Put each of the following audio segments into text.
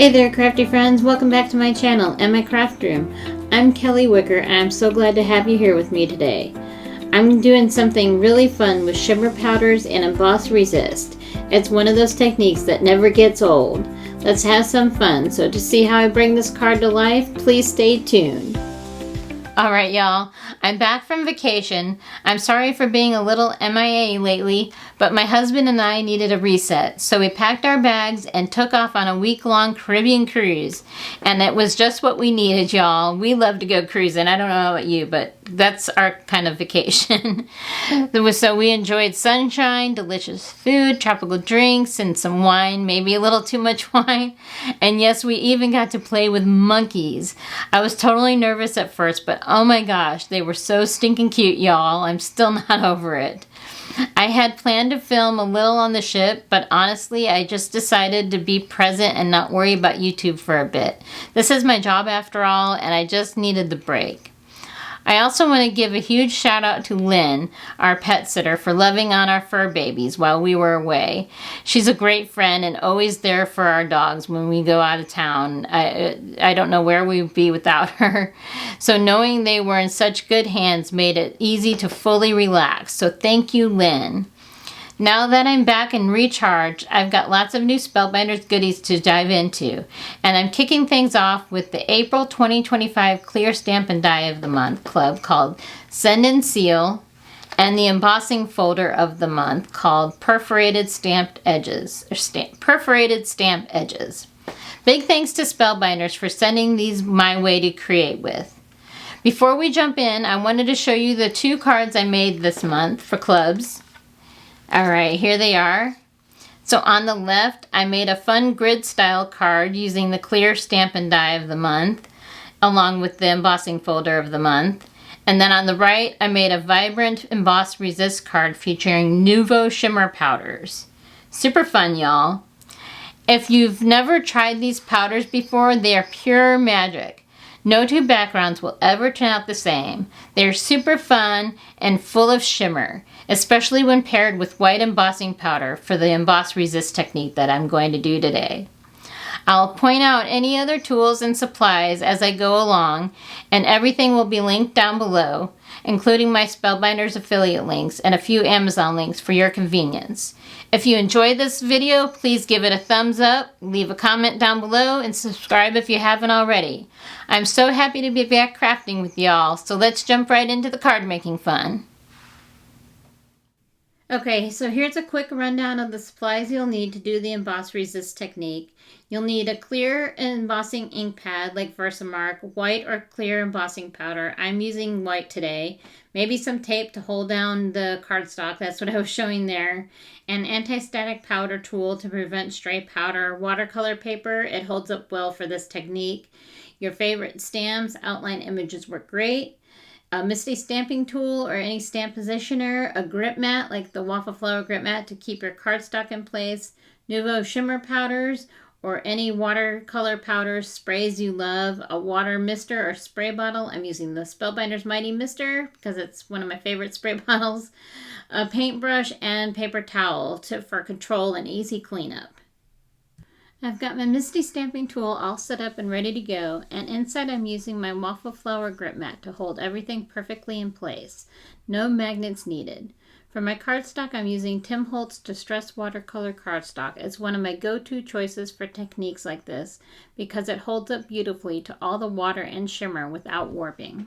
Hey there, crafty friends. Welcome back to my channel and my craft room. I'm Kelly Wicker and I'm so glad to have you here with me today. I'm doing something really fun with shimmer powders and emboss resist. It's one of those techniques that never gets old. Let's have some fun. So to see how I bring this card to life, please stay tuned. Alright y'all, I'm back from vacation. I'm sorry for being a little MIA lately, but my husband and I needed a reset, so we packed our bags and took off on a week-long Caribbean cruise. And it was just what we needed, y'all. We love to go cruising. I don't know about you, but that's our kind of vacation. So we enjoyed sunshine, delicious food, tropical drinks, and some wine, maybe a little too much wine. And yes, we even got to play with monkeys. I was totally nervous at first, but oh my gosh, they were so stinking cute, y'all. I'm still not over it. I had planned to film a little on the ship, but honestly, I just decided to be present and not worry about YouTube for a bit. This is my job after all, and I just needed the break. I also want to give a huge shout out to Lynn, our pet sitter, for loving on our fur babies while we were away. She's a great friend and always there for our dogs when we go out of town. I don't know where we'd be without her. So knowing they were in such good hands made it easy to fully relax. So thank you, Lynn. Now that I'm back and recharged, I've got lots of new Spellbinders goodies to dive into. And I'm kicking things off with the April 2025 Clear Stamp and Die of the Month club called Send and Seal, and the Embossing Folder of the month called Perforated Stamp Edges. Perforated Stamp Edges. Big thanks to Spellbinders for sending these my way to create with. Stbefore we jump in, I wanted to show you the two cards I made this month for clubs. Alright, here they are. So on the left, I made a fun grid style card using the Clear Stamp and Die of the month, along with the Embossing Folder of the month. And then on the right, I made a vibrant emboss resist card featuring Nuvo Shimmer Powders. Super fun, y'all. If you've never tried these powders before, they are pure magic. No two backgrounds will ever turn out the same. They're super fun and full of shimmer, especially when paired with white embossing powder for the emboss resist technique that I'm going to do today. I'll point out any other tools and supplies as I go along, and everything will be linked down below, including my Spellbinders affiliate links and a few Amazon links for your convenience. If you enjoyed this video, please give it a thumbs up, leave a comment down below, and subscribe if you haven't already. I'm so happy to be back crafting with y'all, so let's jump right into the card making fun. Okay, so here's a quick rundown of the supplies you'll need to do the emboss resist technique. You'll need a clear embossing ink pad like Versamark, white or clear embossing powder. I'm using white today. Maybe some tape to hold down the cardstock, that's what I was showing there. An anti-static powder tool to prevent stray powder. Watercolor paper, it holds up well for this technique. Your favorite stamps, outline images work great. A MISTI stamping tool or any stamp positioner, a grip mat like the waffle flower grip mat to keep your cardstock in place, Nuvo Shimmer Powders or any watercolor powders, sprays you love, a water mister or spray bottle. I'm using the Spellbinders Mighty Mister because it's one of my favorite spray bottles, a paintbrush, and paper towel for control and easy cleanup. I've got my MISTI stamping tool all set up and ready to go, and inside I'm using my waffle flower grip mat to hold everything perfectly in place. No magnets needed. For my cardstock, I'm using Tim Holtz Distress Watercolor cardstock. It's one of my go-to choices for techniques like this because it holds up beautifully to all the water and shimmer without warping.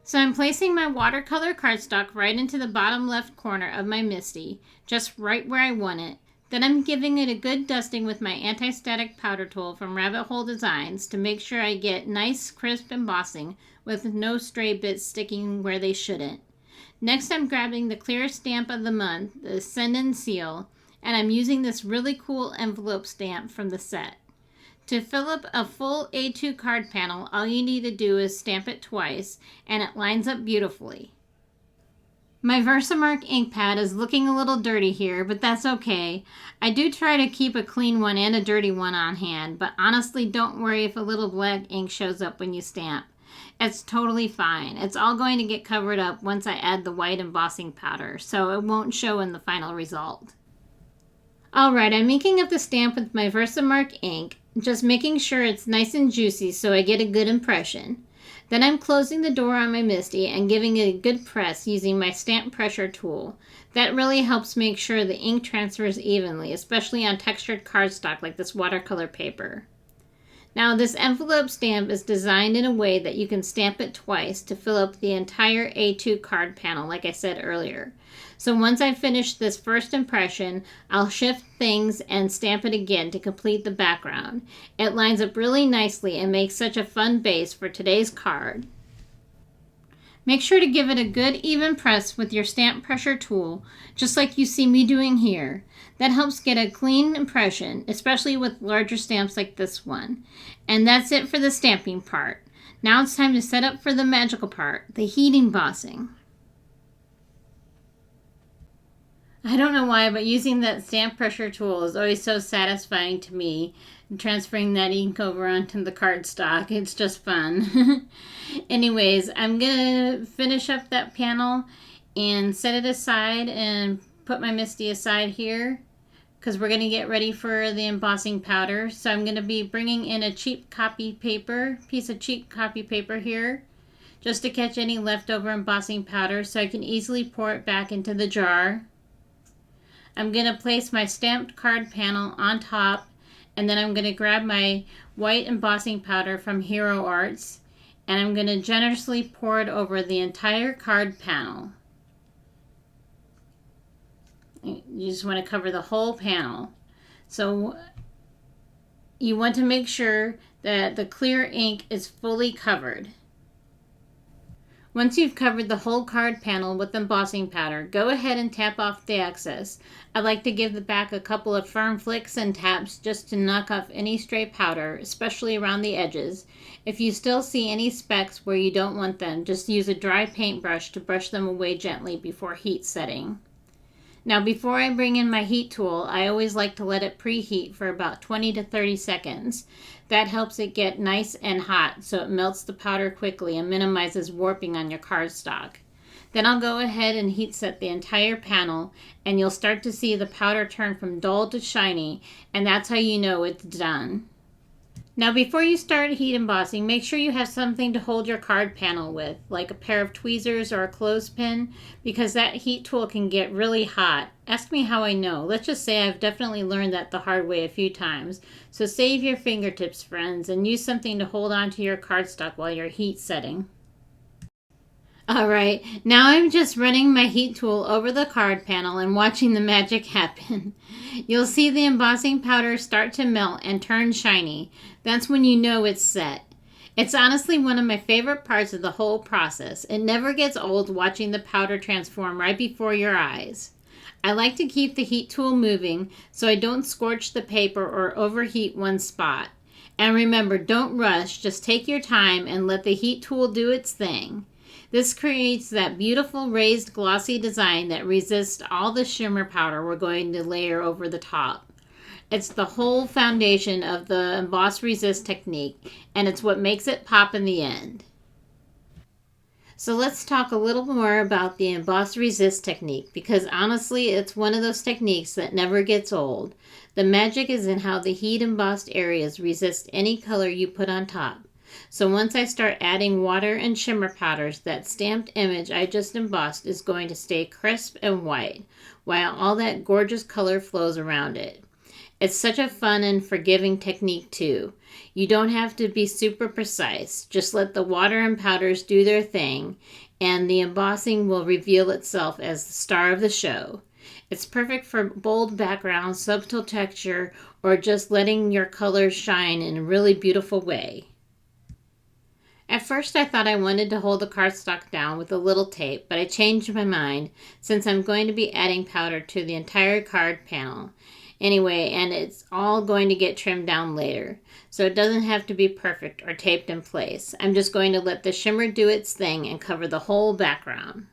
So I'm placing my watercolor cardstock right into the bottom left corner of my MISTI, just right where I want it. Then I'm giving it a good dusting with my anti-static powder tool from Rabbit Hole Designs to make sure I get nice crisp embossing with no stray bits sticking where they shouldn't. Next I'm grabbing the clear stamp of the month, the Send and Seal, and I'm using this really cool envelope stamp from the set. To fill up a full A2 card panel, all you need to do is stamp it twice and it lines up beautifully. My Versamark ink pad is looking a little dirty here, but that's okay. I do try to keep a clean one and a dirty one on hand, but honestly don't worry if a little black ink shows up when you stamp. It's totally fine. It's all going to get covered up once I add the white embossing powder, so it won't show in the final result. Alright, I'm inking up the stamp with my Versamark ink, just making sure it's nice and juicy so I get a good impression. Then I'm closing the door on my MISTI and giving it a good press using my stamp pressure tool. That really helps make sure the ink transfers evenly, especially on textured cardstock like this watercolor paper. Now this envelope stamp is designed in a way that you can stamp it twice to fill up the entire A2 card panel like I said earlier. So once I finish this first impression, I'll shift things and stamp it again to complete the background. It lines up really nicely and makes such a fun base for today's card. Make sure to give it a good even press with your stamp pressure tool, just like you see me doing here. That helps get a clean impression, especially with larger stamps like this one. And that's it for the stamping part. Now it's time to set up for the magical part, the heat embossing. I don't know why, but using that stamp pressure tool is always so satisfying to me. Transferring that ink over onto the cardstock, it's just fun. Anyways, I'm gonna finish up that panel and set it aside and put my MISTI aside here because we're gonna get ready for the embossing powder. So I'm gonna be bringing in a cheap copy paper, piece of cheap copy paper here, just to catch any leftover embossing powder so I can easily pour it back into the jar. I'm going to place my stamped card panel on top, and then I'm going to grab my white embossing powder from Hero Arts, and I'm going to generously pour it over the entire card panel. You just want to cover the whole panel. So you want to make sure that the clear ink is fully covered. Once you've covered the whole card panel with embossing powder, go ahead and tap off the excess. I like to give the back a couple of firm flicks and taps just to knock off any stray powder, especially around the edges. If you still see any specks where you don't want them, just use a dry paintbrush to brush them away gently before heat setting. Now before I bring in my heat tool, I always like to let it preheat for about 20 to 30 seconds. That helps it get nice and hot so it melts the powder quickly and minimizes warping on your cardstock. Then I'll go ahead and heat set the entire panel, and you'll start to see the powder turn from dull to shiny, and that's how you know it's done. Now before you start heat embossing, make sure you have something to hold your card panel with, like a pair of tweezers or a clothespin, because that heat tool can get really hot. Ask me how I know. Let's just say I've definitely learned that the hard way a few times. So save your fingertips, friends, and use something to hold onto your cardstock while you're heat setting. Alright, now I'm just running my heat tool over the card panel and watching the magic happen. You'll see the embossing powder start to melt and turn shiny. That's when you know it's set. It's honestly one of my favorite parts of the whole process. It never gets old watching the powder transform right before your eyes. I like to keep the heat tool moving so I don't scorch the paper or overheat one spot. And remember, don't rush, just take your time and let the heat tool do its thing. This creates that beautiful raised glossy design that resists all the shimmer powder we're going to layer over the top. It's the whole foundation of the emboss resist technique, and it's what makes it pop in the end. So let's talk a little more about the emboss resist technique, because honestly it's one of those techniques that never gets old. The magic is in how the heat embossed areas resist any color you put on top. So once I start adding water and shimmer powders, that stamped image I just embossed is going to stay crisp and white, while all that gorgeous color flows around it. It's such a fun and forgiving technique too. You don't have to be super precise. Just let the water and powders do their thing, and the embossing will reveal itself as the star of the show. It's perfect for bold backgrounds, subtle texture, or just letting your colors shine in a really beautiful way. At first I thought I wanted to hold the cardstock down with a little tape, but I changed my mind since I'm going to be adding powder to the entire card panel. Anyway, and it's all going to get trimmed down later, so it doesn't have to be perfect or taped in place. I'm just going to let the shimmer do its thing and cover the whole background.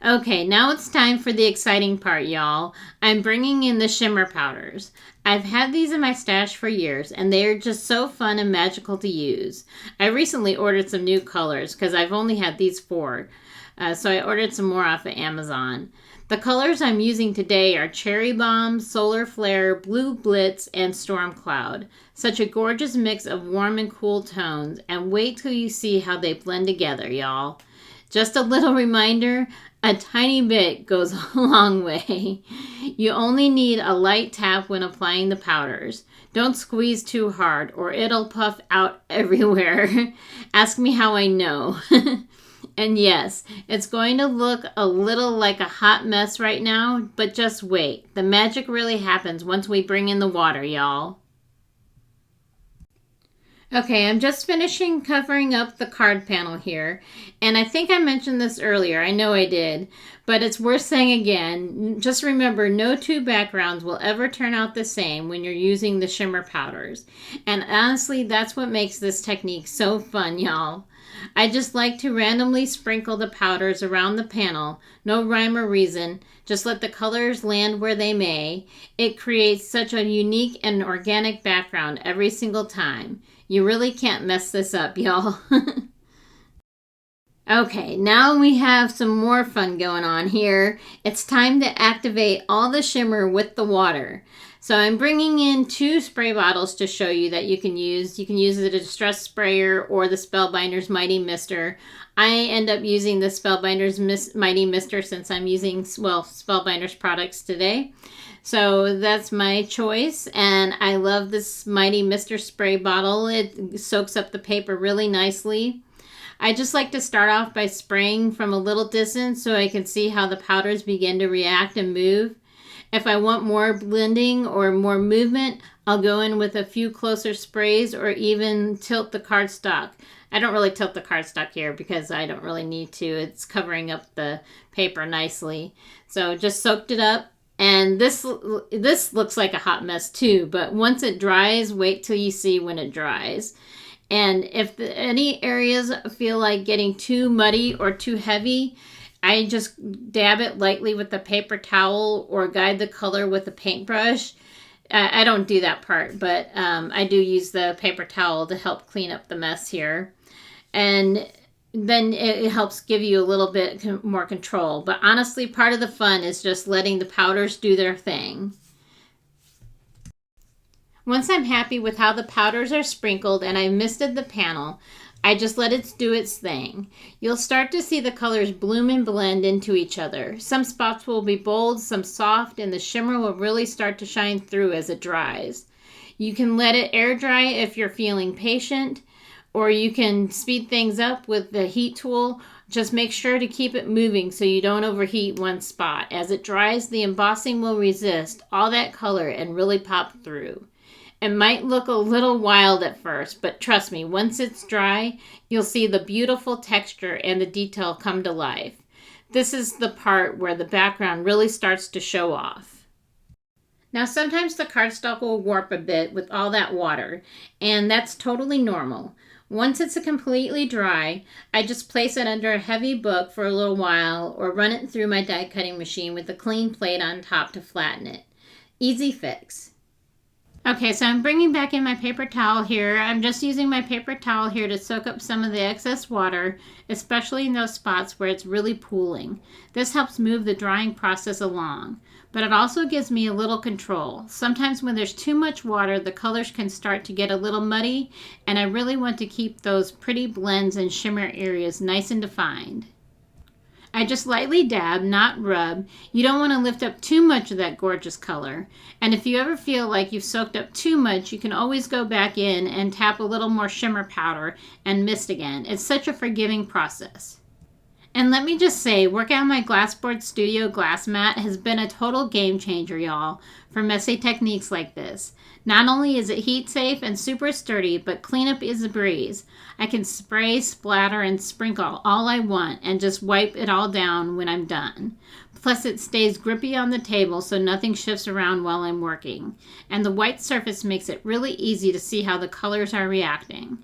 Okay, now it's time for the exciting part, y'all. I'm bringing in the shimmer powders. I've had these in my stash for years, and they are just so fun and magical to use. I recently ordered some new colors because I've only had these four, so I ordered some more off of Amazon. The colors I'm using today are Cherry Bomb, Solar Flare, Blue Blitz, and Storm Cloud. Such a gorgeous mix of warm and cool tones, and wait till you see how they blend together, y'all. Just a little reminder, a tiny bit goes a long way. You only need a light tap when applying the powders. Don't squeeze too hard or it'll puff out everywhere. Ask me how I know. And yes, it's going to look a little like a hot mess right now, but just wait. The magic really happens once we bring in the water, y'all. Okay, I'm just finishing covering up the card panel here, and I think I mentioned this earlier. I know I did, but it's worth saying again. Just remember, no two backgrounds will ever turn out the same when you're using the shimmer powders. And honestly, that's what makes this technique so fun, y'all. I just like to randomly sprinkle the powders around the panel, no rhyme or reason, just let the colors land where they may. It creates such a unique and organic background every single time. You really can't mess this up, y'all. Okay, now we have some more fun going on here. It's time to activate all the shimmer with the water. So I'm bringing in 2 spray bottles to show you that you can use. You can use the Distress Sprayer or the Spellbinders Mighty Mister. I end up using the Spellbinders Mighty Mister since I'm using, well, Spellbinders products today. So that's my choice, and I love this Mighty Mister spray bottle. It soaks up the paper really nicely. I just like to start off by spraying from a little distance so I can see how the powders begin to react and move. If I want more blending or more movement, I'll go in with a few closer sprays or even tilt the cardstock. I don't really tilt the cardstock here because I don't really need to. It's covering up the paper nicely. So just soaked it up. And this looks like a hot mess too, but once it dries, wait till you see when it dries. And if any areas feel like getting too muddy or too heavy, I just dab it lightly with a paper towel or guide the color with a paintbrush. I don't do that part, but I do use the paper towel to help clean up the mess here. And then it helps give you a little bit more control. But honestly, part of the fun is just letting the powders do their thing. Once I'm happy with how the powders are sprinkled and I've misted the panel, I just let it do its thing. You'll start to see the colors bloom and blend into each other. Some spots will be bold, some soft, and the shimmer will really start to shine through as it dries. You can let it air dry if you're feeling patient, or you can speed things up with the heat tool. Just make sure to keep it moving so you don't overheat one spot. As it dries, the embossing will resist all that color and really pop through. It might look a little wild at first, but trust me, once it's dry, you'll see the beautiful texture and the detail come to life. This is the part where the background really starts to show off. Now, sometimes the cardstock will warp a bit with all that water, and that's totally normal. Once it's completely dry, I just place it under a heavy book for a little while or run it through my die cutting machine with a clean plate on top to flatten it. Easy fix. Okay, so I'm bringing back in my paper towel here. I'm just using my paper towel here to soak up some of the excess water, especially in those spots where it's really pooling. This helps move the drying process along, but it also gives me a little control. Sometimes when there's too much water, the colors can start to get a little muddy, and I really want to keep those pretty blends and shimmer areas nice and defined. I just lightly dab, not rub. You don't want to lift up too much of that gorgeous color. And if you ever feel like you've soaked up too much, you can always go back in and tap a little more shimmer powder and mist again. It's such a forgiving process. And let me just say, working on my Glassboard Studio glass mat has been a total game changer, y'all, for messy techniques like this. Not only is it heat safe and super sturdy, but cleanup is a breeze. I can spray, splatter, and sprinkle all I want and just wipe it all down when I'm done. Plus it stays grippy on the table so nothing shifts around while I'm working. And the white surface makes it really easy to see how the colors are reacting.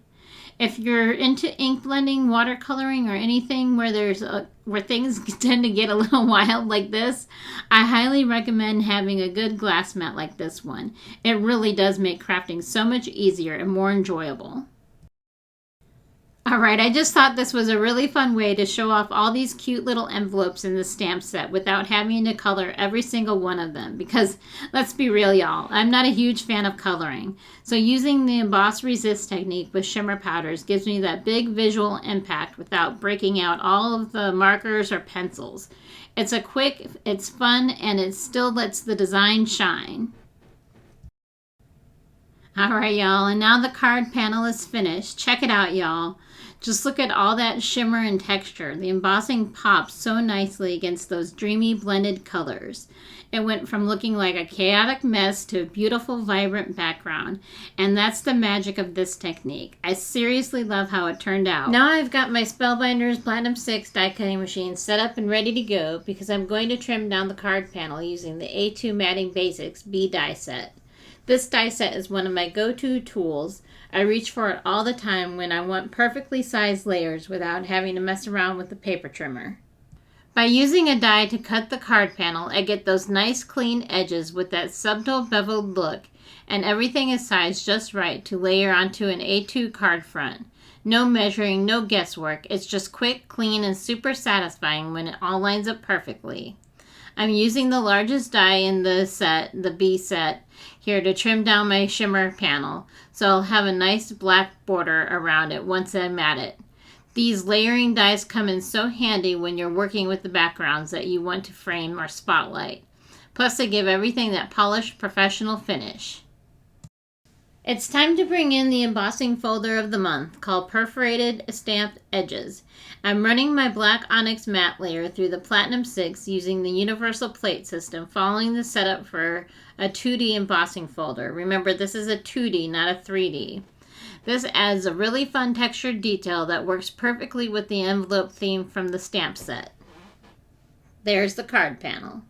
If you're into ink blending, watercoloring, or anything where things tend to get a little wild like this, I highly recommend having a good glass mat like this one. It really does make crafting so much easier and more enjoyable. Alright, I just thought this was a really fun way to show off all these cute little envelopes in the stamp set without having to color every single one of them because, let's be real y'all, I'm not a huge fan of coloring. So using the Emboss Resist technique with shimmer powders gives me that big visual impact without breaking out all of the markers or pencils. It's a quick, it's fun, and it still lets the design shine. Alright y'all, and now the card panel is finished. Check it out y'all. Just look at all that shimmer and texture. The embossing pops so nicely against those dreamy blended colors. It went from looking like a chaotic mess to a beautiful vibrant background. And that's the magic of this technique. I seriously love how it turned out. Now I've got my Spellbinders Platinum 6 die cutting machine set up and ready to go because I'm going to trim down the card panel using the A2 Matting Basics B die set. This die set is one of my go-to tools. I reach for it all the time when I want perfectly sized layers without having to mess around with the paper trimmer. By using a die to cut the card panel, I get those nice clean edges with that subtle beveled look, and everything is sized just right to layer onto an A2 card front. No measuring, no guesswork. It's just quick, clean, and super satisfying when it all lines up perfectly. I'm using the largest die in the set, the B set, here to trim down my shimmer panel, so I'll have a nice black border around it once I'm at it. These layering dies come in so handy when you're working with the backgrounds that you want to frame or spotlight. Plus they give everything that polished professional finish. It's time to bring in the embossing folder of the month called Perforated Stamp Edges. I'm running my black onyx matte layer through the Platinum 6 using the universal plate system, following the setup for a 2D embossing folder. Remember, this is a 2D, not a 3D. This adds a really fun textured detail that works perfectly with the envelope theme from the stamp set. There's the card panel.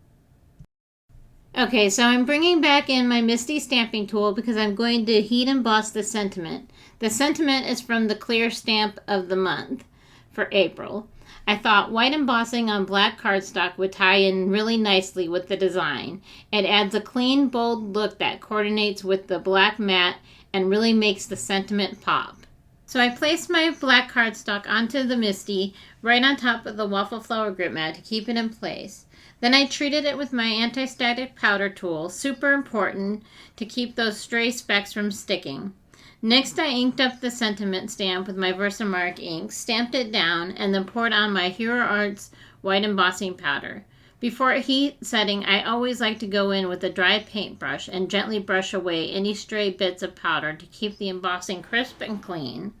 Okay, so I'm bringing back in my MISTI stamping tool because I'm going to heat emboss the sentiment. The sentiment is from the clear stamp of the month for April. I thought white embossing on black cardstock would tie in really nicely with the design. It adds a clean, bold look that coordinates with the black matte and really makes the sentiment pop. So I placed my black cardstock onto the MISTI right on top of the waffle flower grip mat to keep it in place. Then I treated it with my anti-static powder tool, super important to keep those stray specks from sticking. Next I inked up the sentiment stamp with my Versamark ink, stamped it down, and then poured on my Hero Arts white embossing powder. Before heat setting, I always like to go in with a dry paintbrush and gently brush away any stray bits of powder to keep the embossing crisp and clean.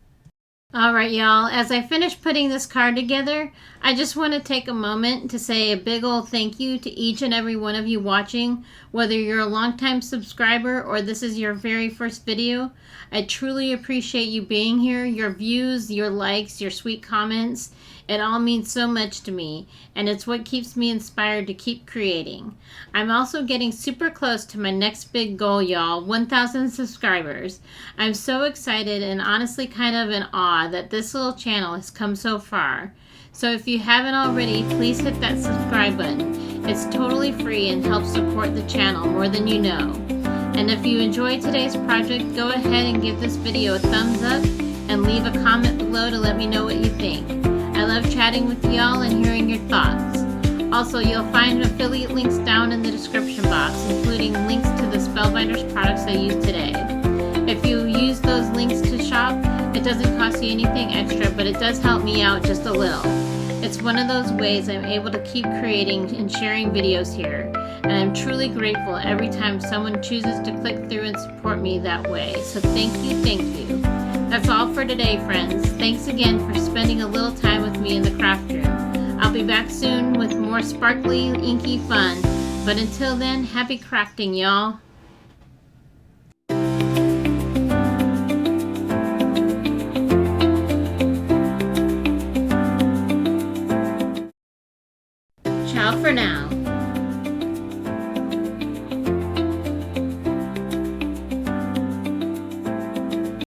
Alright y'all, as I finish putting this card together, I just want to take a moment to say a big old thank you to each and every one of you watching. Whether you're a longtime subscriber or this is your very first video, I truly appreciate you being here. Your views, your likes, your sweet comments, it all means so much to me, and it's what keeps me inspired to keep creating. I'm also getting super close to my next big goal, y'all, 1,000 subscribers. I'm so excited and honestly kind of in awe that this little channel has come so far. So if you haven't already, please hit that subscribe button. It's totally free and helps support the channel more than you know. And if you enjoyed today's project, go ahead and give this video a thumbs up and leave a comment below to let me know what you think. I love chatting with y'all and hearing your thoughts. Also, you'll find affiliate links down in the description box, including links to the Spellbinders products I used today. If you use those links to shop, it doesn't cost you anything extra, but it does help me out just a little. It's one of those ways I'm able to keep creating and sharing videos here, and I'm truly grateful every time someone chooses to click through and support me that way. So thank you, thank you. That's all for today, friends. Thanks again for spending a little time with me in the craft room. I'll be back soon with more sparkly, inky fun. But until then, happy crafting, y'all. Ciao for now.